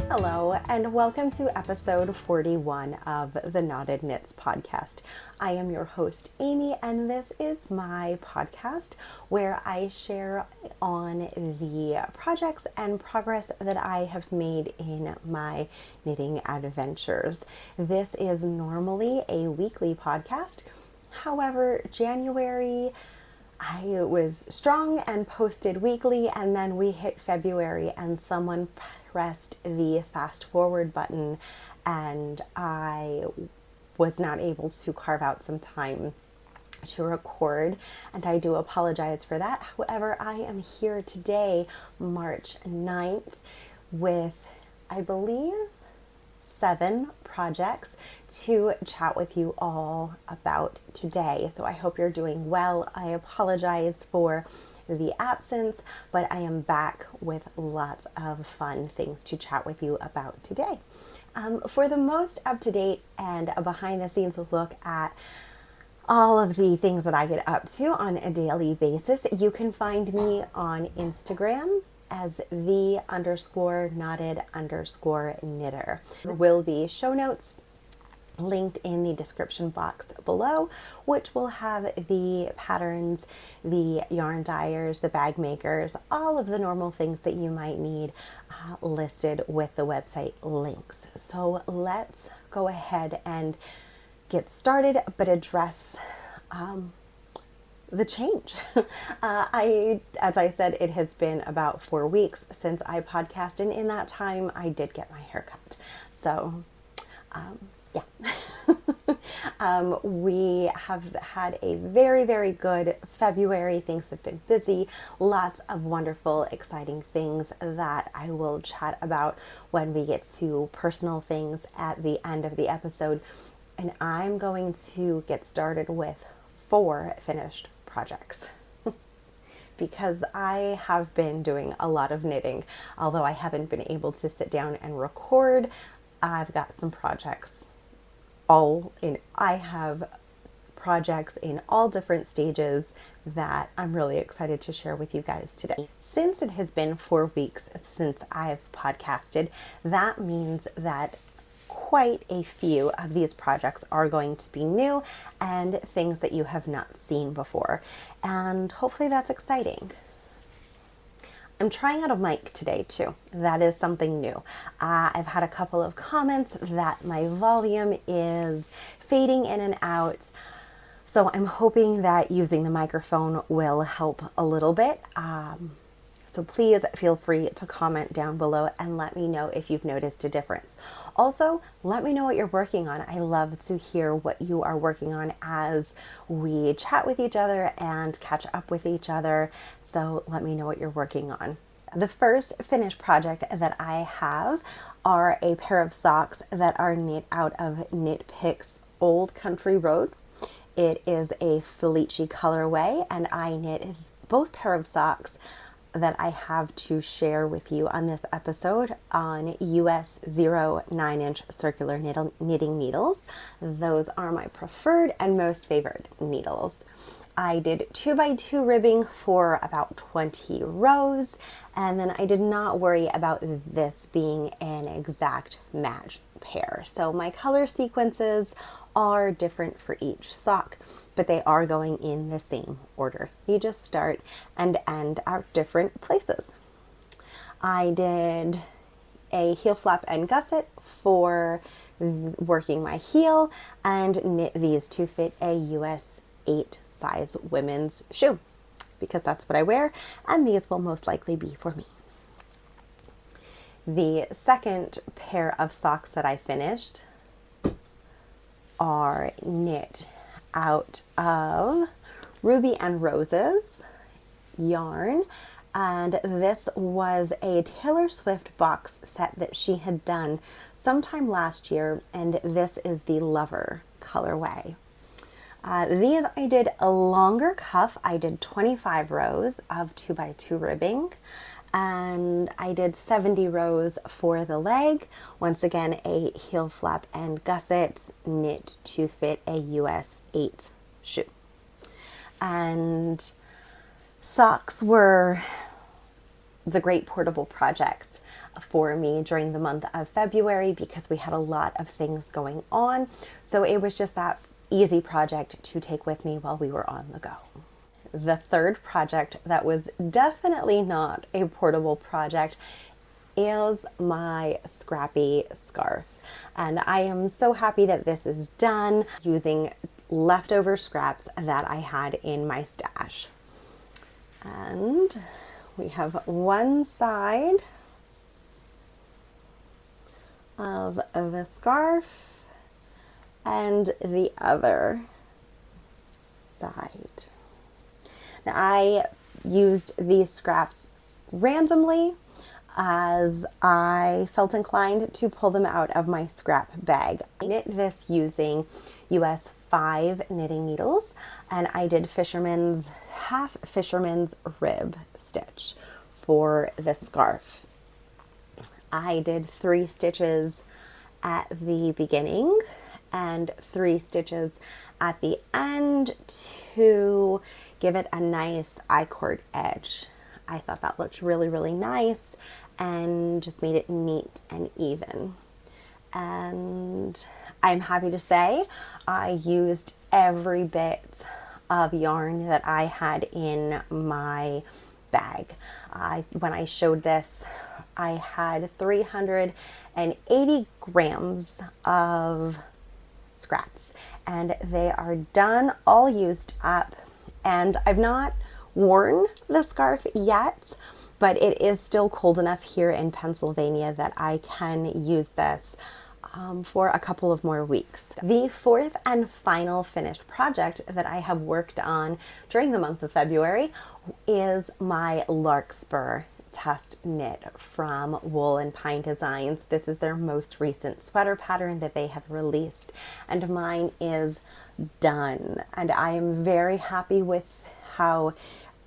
Hello, and welcome to episode 41 of the Knotted Knits podcast. I am your host, Amy, and this is my podcast where I share on the projects and progress that I have made in my knitting adventures. This is normally a weekly podcast. However, January, I was strong and posted weekly, and then we hit February and someone pressed the fast forward button and I was not able to carve out some time to record, and I do apologize for that. However, I am here today, March 9th, with, I believe, 7 projects to chat with you all about today. So I hope you're doing well. I apologize for the absence, but I am back with lots of fun things to chat with you about today. For the most up-to-date and a behind-the-scenes look at all of the things that I get up to on a daily basis, you can find me on Instagram as the_knotted_knitter. There will be show notes linked in the description box below, which will have the patterns, the yarn dyers, the bag makers, all of the normal things that you might need listed with the website links. So let's go ahead and get started, but address the change. As I said, it has been about 4 weeks since I podcasted, and in that time I did get my hair cut. So yeah. We have had a very, very good February. Things have been busy. Lots of wonderful, exciting things that I will chat about when we get to personal things at the end of the episode. And I'm going to get started with 4 finished projects. Because I have been doing a lot of knitting. Although I haven't been able to sit down and record, I've got some projects. I have projects in all different stages that I'm really excited to share with you guys today. Since it has been 4 weeks since I've podcasted, that means that quite a few of these projects are going to be new and things that you have not seen before. And hopefully that's exciting. I'm trying out a mic today too. That is something new. I've had a couple of comments that my volume is fading in and out. So I'm hoping that using the microphone will help a little bit. So please feel free to comment down below and let me know if you've noticed a difference. Also, let me know what you're working on. I love to hear what you are working on as we chat with each other and catch up with each other. So let me know what you're working on. The first finished project that I have are a pair of socks that are knit out of Knit Picks Old Country Road. It is a Felici colorway, and I knit both pair of socks that I have to share with you on this episode on US 0.9-inch circular knitting needles. Those are my preferred and most favored needles. I did 2x2 ribbing for about 20 rows, and then I did not worry about this being an exact match pair. So my color sequences are different for each sock, but they are going in the same order. You just start and end at different places. I did a heel flap and gusset for working my heel and knit these to fit a US 8 size women's shoe because that's what I wear, and these will most likely be for me. The second pair of socks that I finished are knit out of Ruby and Roses yarn, and this was a Taylor Swift box set that she had done sometime last year, and this is the Lover Colorway. These I did a longer cuff. I did 25 rows of 2x2 ribbing, and I did 70 rows for the leg. Once again, a heel flap and gusset knit to fit a US 8 shoe. And socks were the great portable projects. for me during the month of February because we had a lot of things going on. So it was just that easy project to take with me while we were on the go. The third project that was definitely not a portable project is my Scrappy scarf. And I am so happy that this is done using leftover scraps that I had in my stash. And we have one side of the scarf and the other side. Now, I used these scraps randomly as I felt inclined to pull them out of my scrap bag. I knit this using US 5 knitting needles, and I did half fisherman's rib stitch for the scarf. I did 3 stitches at the beginning and 3 stitches at the end to give it a nice icord edge. I thought that looked really, really nice and just made it neat and even. And I'm happy to say I used every bit of yarn that I had in my bag. When I showed this, I had 380 grams of scraps, and they are done, all used up. And I've not worn the scarf yet, but it is still cold enough here in Pennsylvania that I can use this for a couple of more weeks. The fourth and final finished project that I have worked on during the month of February is my Larkspur test knit from Wool and Pine Designs. This is their most recent sweater pattern that they have released, and mine is done. And I am very happy with how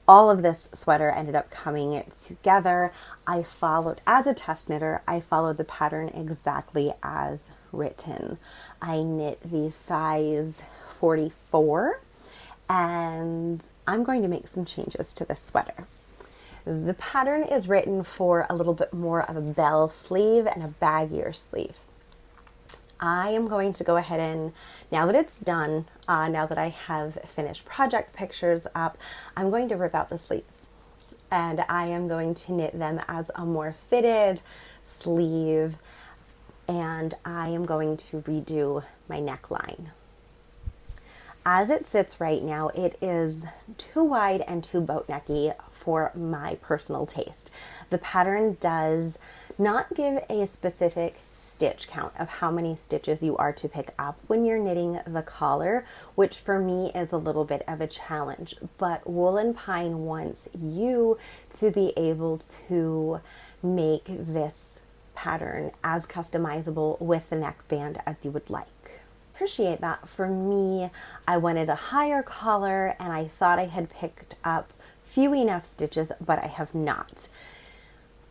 all of this sweater ended up coming together. I followed, as a test knitter, I followed the pattern exactly as written. I knit the size 44, and I'm going to make some changes to this sweater. The pattern is written for a little bit more of a bell sleeve and a baggier sleeve. I am going to go ahead and, now that it's done, now that I have finished project pictures up, I'm going to rip out the sleeves. And I am going to knit them as a more fitted sleeve, and I am going to redo my neckline. As it sits right now, it is too wide and too boat necky for my personal taste. The pattern does not give a specific stitch count of how many stitches you are to pick up when you're knitting the collar, which for me is a little bit of a challenge. But Wool and Pine wants you to be able to make this pattern as customizable with the neckband as you would like. Appreciate that. For me, I wanted a higher collar, and I thought I had picked up few enough stitches, but I have not.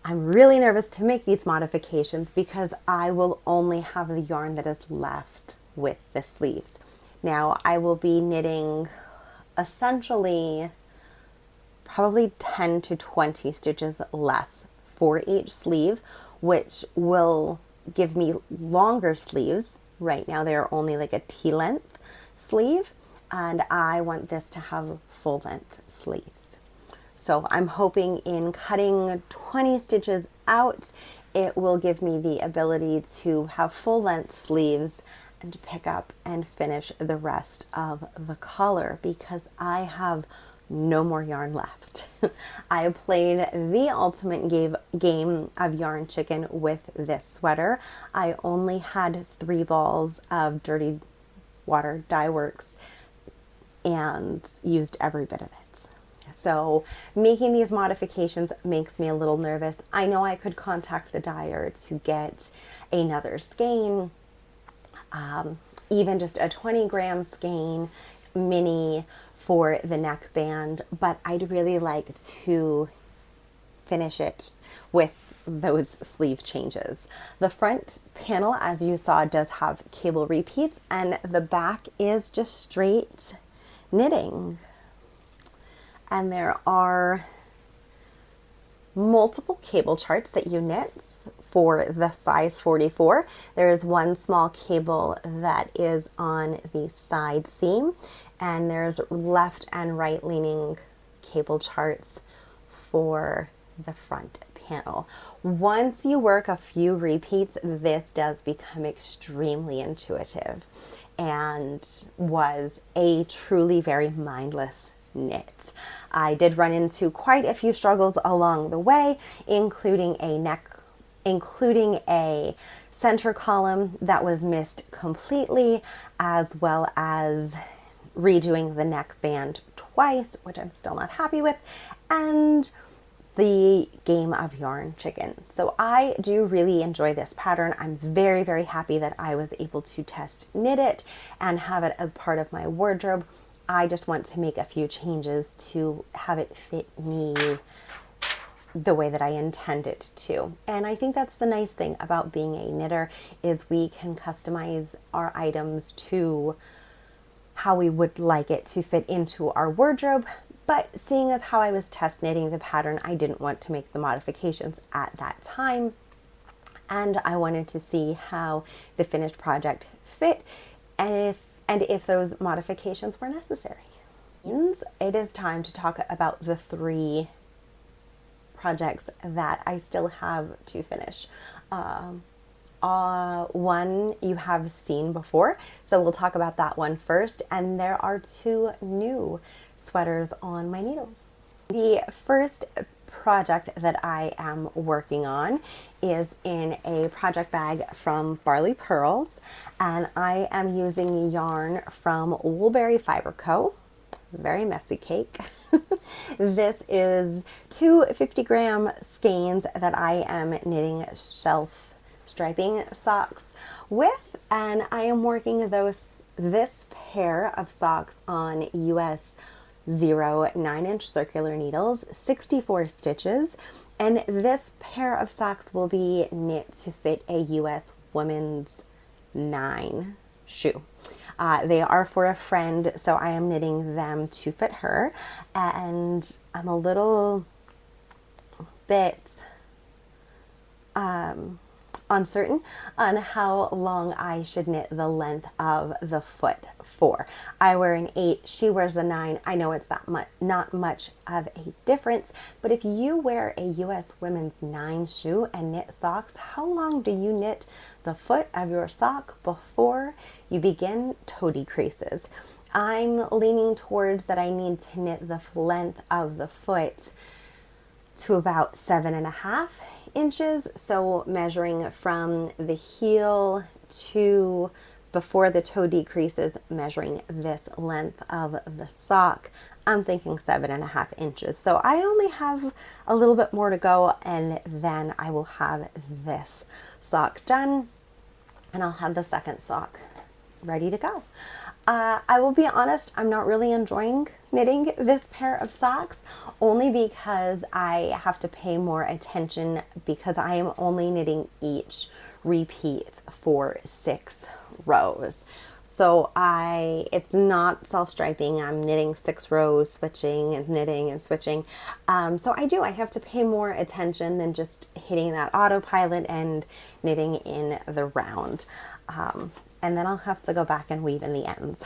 I'm really nervous to make these modifications because I will only have the yarn that is left with the sleeves. Now I will be knitting essentially probably 10 to 20 stitches less for each sleeve, which will give me longer sleeves. Right now they are only like a T-length sleeve, and I want this to have full length sleeves. So I'm hoping in cutting 20 stitches out, it will give me the ability to have full length sleeves and to pick up and finish the rest of the collar, because I have no more yarn left. I played the ultimate game of yarn chicken with this sweater. I only had 3 balls of Dirty Water Dye Works and used every bit of it. So making these modifications makes me a little nervous. I know I could contact the dyer to get another skein, even just a 20-gram skein mini for the neckband, but I'd really like to finish it with those sleeve changes. The front panel, as you saw, does have cable repeats, and the back is just straight knitting. And there are multiple cable charts that you knit for the size 44. There is one small cable that is on the side seam, and there's left and right leaning cable charts for the front panel. Once you work a few repeats, this does become extremely intuitive and was a truly very mindless knit. I did run into quite a few struggles along the way, including a center column that was missed completely, as well as redoing the neckband twice, which I'm still not happy with, and the game of yarn chicken. So I do really enjoy this pattern. I'm very, very happy that I was able to test knit it and have it as part of my wardrobe. I just want to make a few changes to have it fit me the way that I intend it to. And I think that's the nice thing about being a knitter, is we can customize our items to how we would like it to fit into our wardrobe. But seeing as how I was test knitting the pattern, I didn't want to make the modifications at that time. And I wanted to see how the finished project fit and if those modifications were necessary. It is time to talk about the 3 projects that I still have to finish. One you have seen before, so we'll talk about that one first. And there are 2 new sweaters on my needles. The first project that I am working on is in a project bag from Barley Pearls, and I am using yarn from Woolberry Fiber Co. Very messy cake. This is 2 50-gram skeins that I am knitting shelf striping socks with, and I am working this pair of socks on US 0 9-inch circular needles, 64 stitches, and this pair of socks will be knit to fit a US women's 9 shoe. They are for a friend, so I am knitting them to fit her, and I'm a little bit uncertain on how long I should knit the length of the foot for. I wear an 8, she wears a 9. I know it's not much of a difference, but if you wear a US women's 9 shoe and knit socks, how long do you knit the foot of your sock before you begin toe decreases? I'm leaning towards that I need to knit the length of the foot to about 7.5 inches. So measuring from the heel to before the toe decreases, measuring this length of the sock, I'm thinking 7.5 inches. So I only have a little bit more to go, and then I will have this sock done, and I'll have the second sock ready to go. I will be honest, I'm not really enjoying knitting this pair of socks, only because I have to pay more attention because I am only knitting each repeat for 6 rows. So it's not self-striping. I'm knitting 6 rows, switching and knitting and switching. So I have to pay more attention than just hitting that autopilot and knitting in the round. And then I'll have to go back and weave in the ends,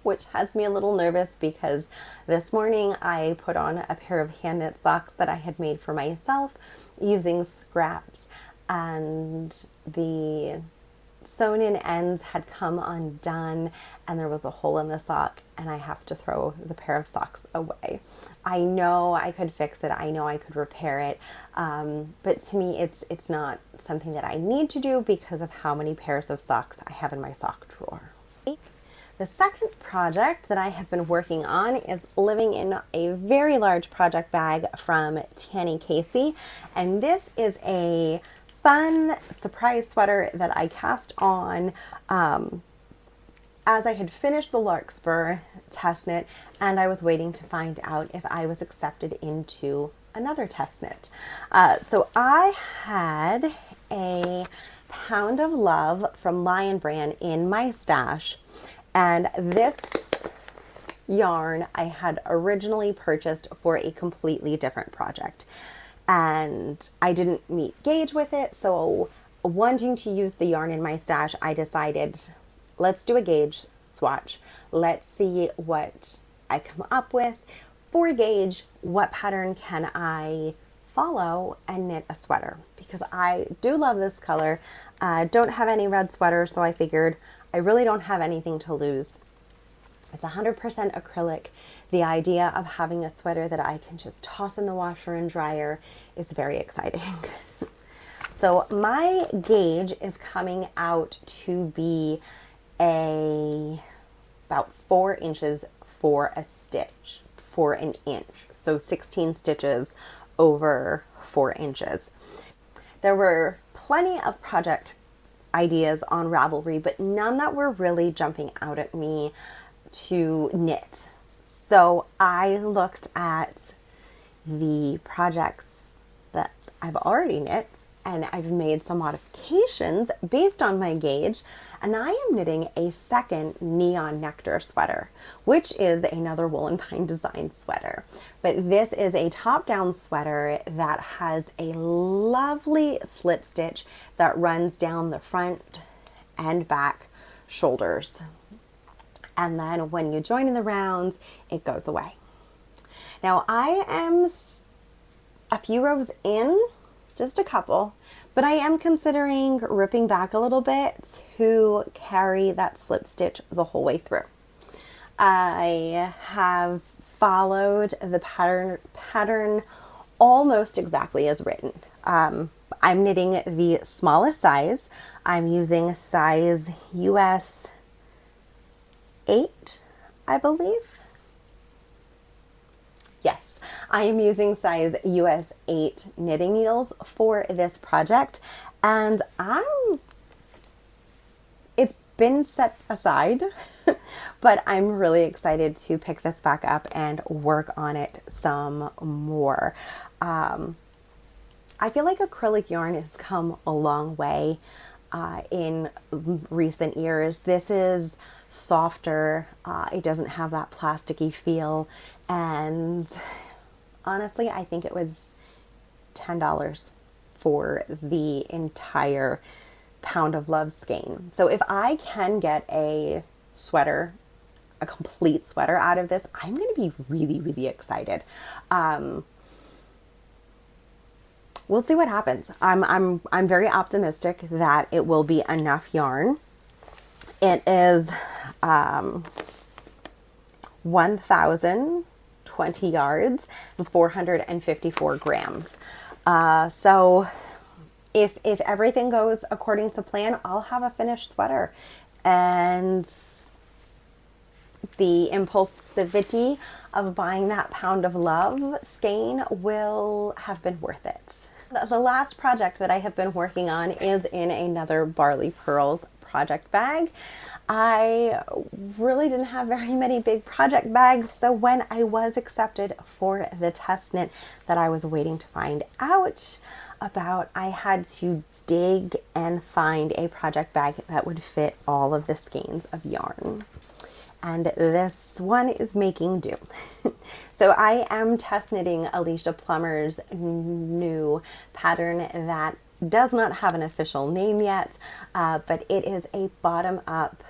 which has me a little nervous because this morning I put on a pair of hand knit socks that I had made for myself using scraps, and the sewn in ends had come undone and there was a hole in the sock, and I have to throw the pair of socks away. I know I could fix it, I know I could repair it, but to me it's not something that I need to do because of how many pairs of socks I have in my sock drawer. The second project that I have been working on is living in a very large project bag from Tani Casey, and this is a fun surprise sweater that I cast on as I had finished the Larkspur test knit, and I was waiting to find out if I was accepted into another test knit. So I had a Pound of Love from Lionbrand in my stash, and this yarn I had originally purchased for a completely different project. and I didn't meet gauge with it. So wanting to use the yarn in my stash, I decided, let's do a gauge swatch. Let's see what I come up with. For gauge, what pattern can I follow and knit a sweater? Because I do love this color. Don't have any red sweaters, so I figured I really don't have anything to lose. It's 100% acrylic. The idea of having a sweater that I can just toss in the washer and dryer is very exciting. So my gauge is coming out to be about 4 inches for a stitch, for an inch. So 16 stitches over 4 inches. There were plenty of project ideas on Ravelry, but none that were really jumping out at me to knit. So I looked at the projects that I've already knit, and I've made some modifications based on my gauge, and I am knitting a second neon Nectar sweater, which is another Wool and Pine design sweater. But this is a top-down sweater that has a lovely slip stitch that runs down the front and back shoulders. And then when you join in the rounds, it goes away. Now I am a few rows in, just a couple, but I am considering ripping back a little bit to carry that slip stitch the whole way through. I have followed the pattern almost exactly as written. I'm knitting the smallest size. I'm using size US 8, I believe. Yes, I am using size US 8 knitting needles for this project, and it's been set aside, but I'm really excited to pick this back up and work on it some more. I feel like acrylic yarn has come a long way in recent years. This is softer, it doesn't have that plasticky feel, and honestly I think it was $10 for the entire Pound of Love skein. So if I can get a sweater, a complete sweater out of this, I'm going to be really excited. We'll see what happens. I'm very optimistic that it will be enough yarn. It is 1,020 yards, 454 grams. So if everything goes according to plan, I'll have a finished sweater, and the impulsivity of buying that Pound of Love skein will have been worth it. The last project that I have been working on is in another Barley Pearls project bag. I really didn't have very many big project bags, so when I was accepted for the test knit that I was waiting to find out about, I had to dig and find a project bag that would fit all of the skeins of yarn. And this one is making do. So I am test knitting Alicia Plummer's new pattern that does not have an official name yet, but it is a bottom-up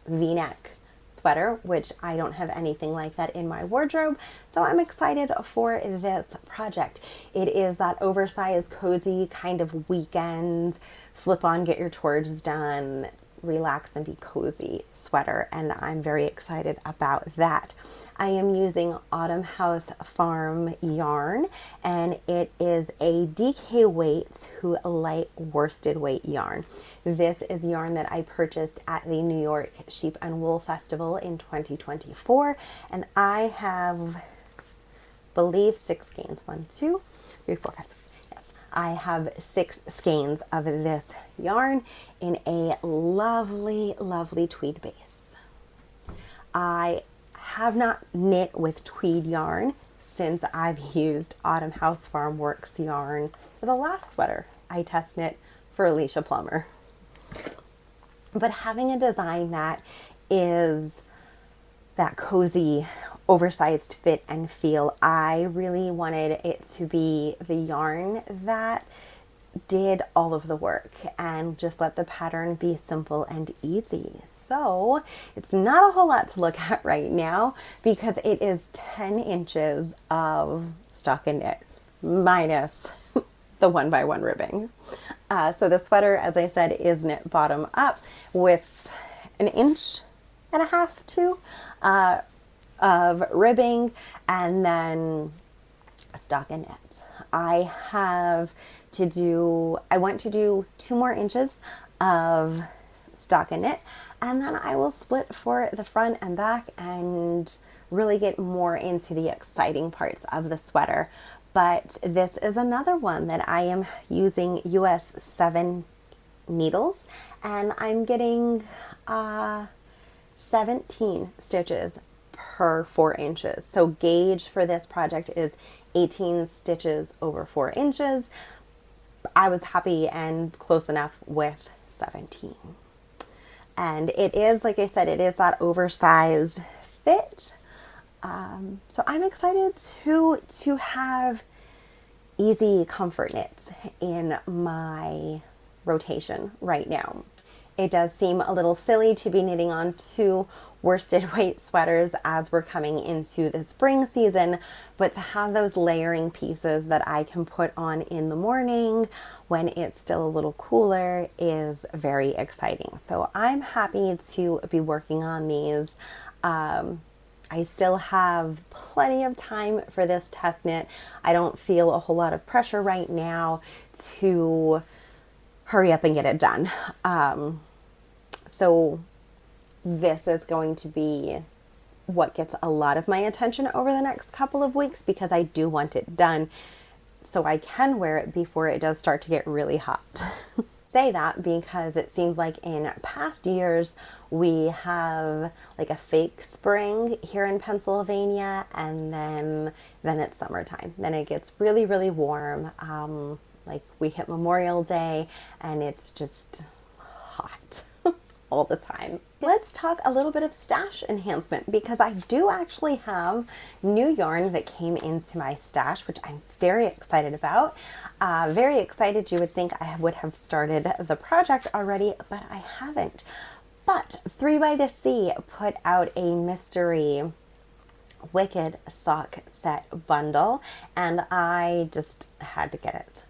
V-neck sweater, which I don't have anything like that in my wardrobe, so I'm excited for this project. It is that oversized, cozy kind of weekend, slip on, get your chores done, relax and be cozy sweater, and I'm very excited about that. I am using Autumn House Farm yarn, and it is a DK weight to light worsted weight yarn. This is yarn that I purchased at the New York Sheep and Wool Festival in 2024, and I have, believe, 6 skeins. 1, 2, 3, 4, 5, 6. Yes, I have 6 skeins of this yarn in a lovely, lovely tweed base. I have not knit with tweed yarn since I've used Autumn House Farm Works yarn for the last sweater I test knit for Alicia Plummer. But having a design that is that cozy oversized fit and feel. I really wanted it to be the yarn that did all of the work and just let the pattern be simple and easy. So it's not a whole lot to look at right now because it is 10 inches of stockinette minus the 1x1 ribbing. So the sweater, as I said, is knit bottom up with 1.5 inches, 2 of ribbing and then stockinette. I want to do 2 more inches of stockinette, and then I will split for the front and back and really get more into the exciting parts of the sweater. But this is another one that I am using US 7 needles, and I'm getting 17 stitches per 4 inches. So gauge for this project is 18 stitches over 4 inches. I was happy and close enough with 17. And it is, like I said, it is that oversized fit. So I'm excited to have easy comfort knits in my rotation right now. It does seem a little silly to be knitting on 2 worsted weight sweaters as we're coming into the spring season, but to have those layering pieces that I can put on in the morning when it's still a little cooler is very exciting. So I'm happy to be working on these. I still have plenty of time for this test knit. I don't feel a whole lot of pressure right now to hurry up and get it done. So this is going to be what gets a lot of my attention over the next couple of weeks because I do want it done so I can wear it before it does start to get really hot. Say that because it seems like in past years we have like a fake spring here in Pennsylvania, and then it's summertime. Then it gets really, really warm. Like we hit Memorial Day and it's just hot all the time. Let's talk a little bit of stash enhancement because I do actually have new yarn that came into my stash, which I'm very excited about. Very excited. You would think I would have started the project already, but I haven't. But 3 by the Sea put out a mystery Wicked sock set bundle, and I just had to get it.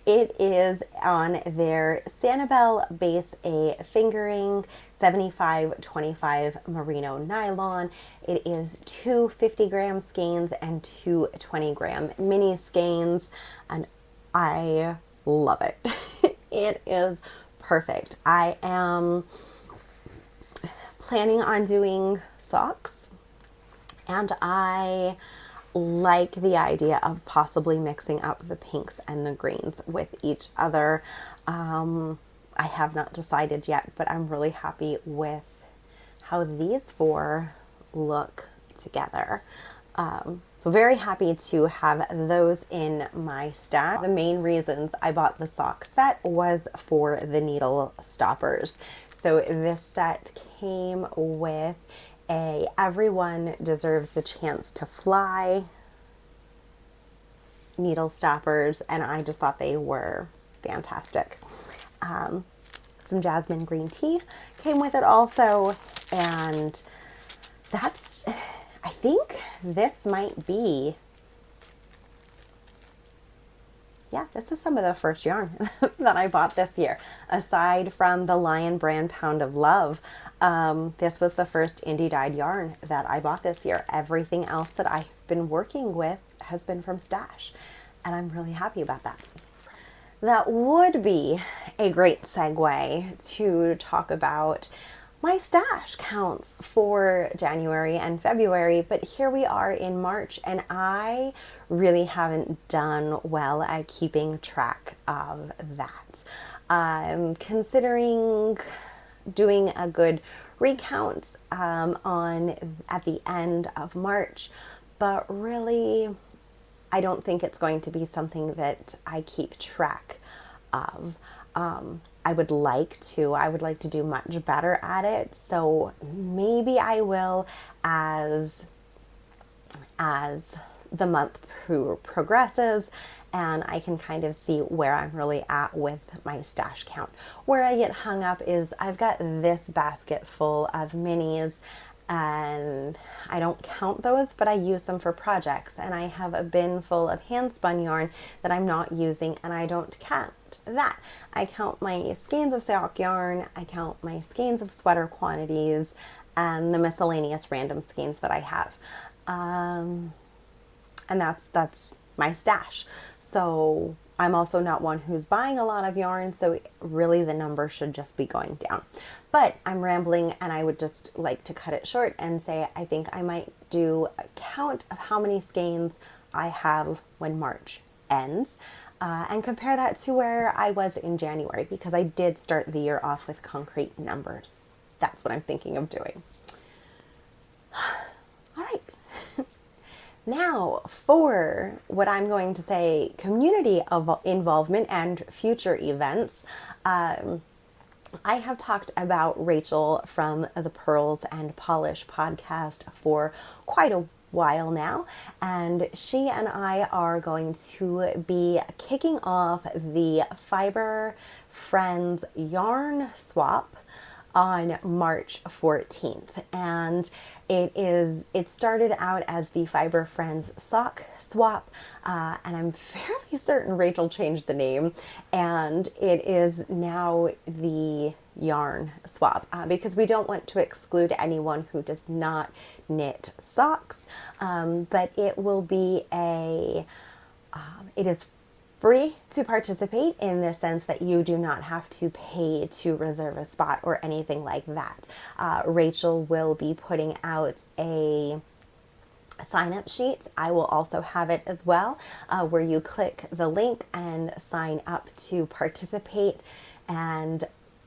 It is on their Sanibel base, a fingering 75-25 merino nylon. It is 2 50-gram skeins and 2 20-gram mini skeins, and I love it. It is perfect. I am planning on doing socks, and I like the idea of possibly mixing up the pinks and the greens with each other. I have not decided yet, but I'm really happy with how these 4 look together. So very happy to have those in my stash. The main reasons I bought the sock set was for the needle stoppers. So this set came with a Everyone Deserves the Chance to Fly needle stoppers, and I just thought they were fantastic. Some jasmine green tea came with it also, and that's, I think this might be, yeah, this is some of the first yarn that I bought this year. Aside from the Lionbrand Pound of Love, this was the first indie dyed yarn that I bought this year. Everything else that I've been working with has been from stash, and I'm really happy about that. That would be a great segue to talk about my stash counts for January and February, but here we are in March, and I really haven't done well at keeping track of that. I'm considering doing a good recount at the end of March, but really I don't think it's going to be something that I keep track of. I would like to do much better at it, so maybe I will as as the month progresses, and I can kind of see where I'm really at with my stash count. Where I get hung up is I've got this basket full of minis, and I don't count those, but I use them for projects, and I have a bin full of hand spun yarn that I'm not using, and I don't count that. I count my skeins of sock yarn, I count my skeins of sweater quantities, and the miscellaneous random skeins that I have. And that's my stash. So I'm also not one who's buying a lot of yarn, so really the number should just be going down. But I'm rambling, and I would just like to cut it short and say I think I might do a count of how many skeins I have when March ends, and compare that to where I was in January, because I did start the year off with concrete numbers. That's what I'm thinking of doing. All right. Now, for what I'm going to say, community involvement and future events, I have talked about Rachel from the Pearls and Polish podcast for quite a while now, and she and I are going to be kicking off the Fiber Friends yarn swap on March 14th, and it started out as the Fiber Friends sock swap, and I'm fairly certain Rachel changed the name, and it is now the yarn swap, because we don't want to exclude anyone who does not knit socks, but it will be it is free to participate, in the sense that you do not have to pay to reserve a spot or anything like that. Rachel will be putting out a sign-up sheet. I will also have it as well, where you click the link and sign up to participate, and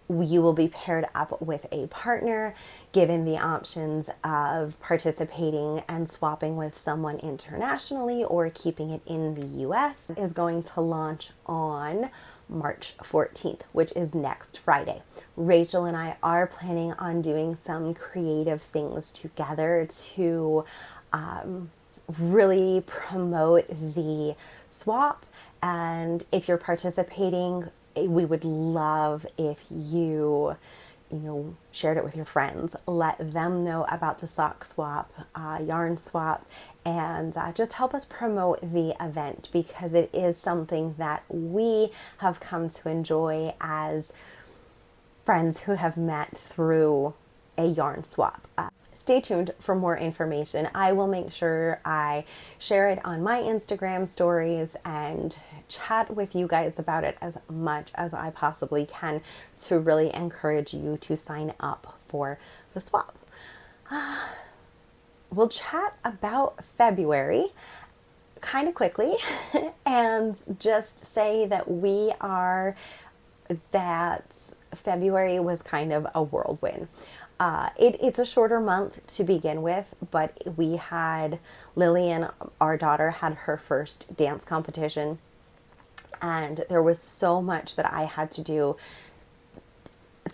you will be paired up with a partner, given the options of participating and swapping with someone internationally or keeping it in the US. Is going to launch on March 14th, which is next Friday. Rachel and I are planning on doing some creative things together to really promote the swap. And if you're participating, we would love if you shared it with your friends. Let them know about the sock swap, yarn swap, and just help us promote the event, because it is something that we have come to enjoy as friends who have met through a yarn swap. Stay tuned for more information. I will make sure I share it on my Instagram stories and chat with you guys about it as much as I possibly can, to really encourage you to sign up for the swap. We'll chat about February kind of quickly and just say that February was kind of a whirlwind. It's a shorter month to begin with, but Lillian, our daughter, had her first dance competition, and there was so much that I had to do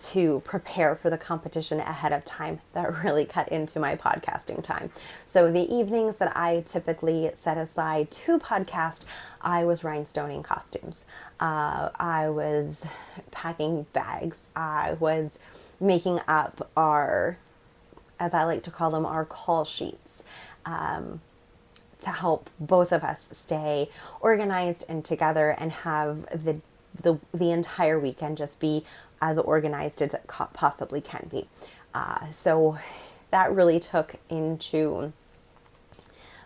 to prepare for the competition ahead of time that really cut into my podcasting time. So the evenings that I typically set aside to podcast, I was rhinestoning costumes. I was packing bags. I was making up our, as I like to call them, our call sheets, to help both of us stay organized and together and have the entire weekend just be as organized as it possibly can be. So that really took into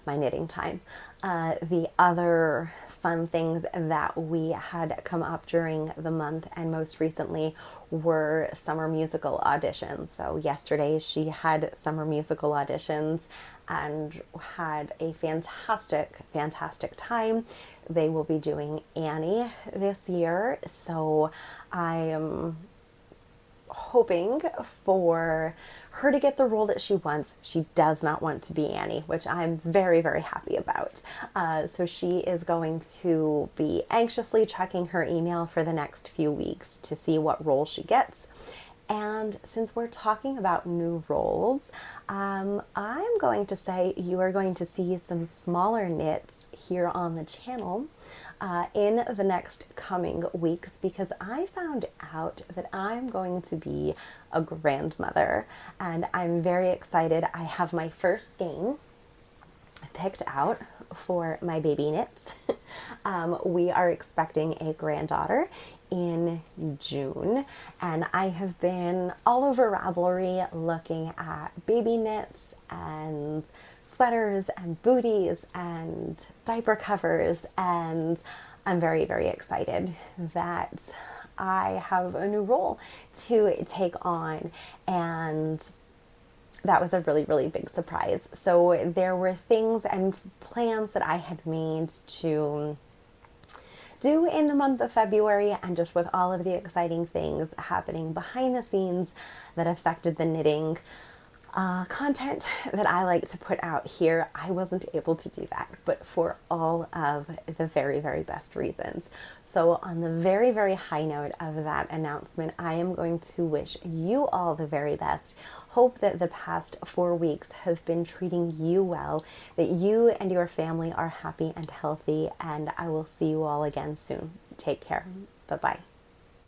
my knitting time. The other fun things that we had come up during the month and most recently were summer musical auditions. So yesterday she had summer musical auditions and had a fantastic time. They will be doing Annie this year, so I am hoping for her to get the role that she wants. She does not want to be Annie, which I'm very, very happy about. So she is going to be anxiously checking her email for the next few weeks to see what role she gets. And since we're talking about new roles, I'm going to say you are going to see some smaller knits here on the channel in the next coming weeks, because I found out that I'm going to be a grandmother and I'm very excited. I have my first skein picked out for my baby knits. We are expecting a granddaughter in June, and I have been all over Ravelry looking at baby knits and sweaters and booties and diaper covers, and I'm very, very excited that I have a new role to take on, and that was a really, really big surprise. So there were things and plans that I had made to do in the month of February, and just with all of the exciting things happening behind the scenes that affected the knitting content that I like to put out here, I wasn't able to do that, but for all of the very, very best reasons. So on the very, very high note of that announcement, I am going to wish you all the very best. Hope that the past 4 weeks have been treating you well, that you and your family are happy and healthy, and I will see you all again soon. Take care. Bye-bye.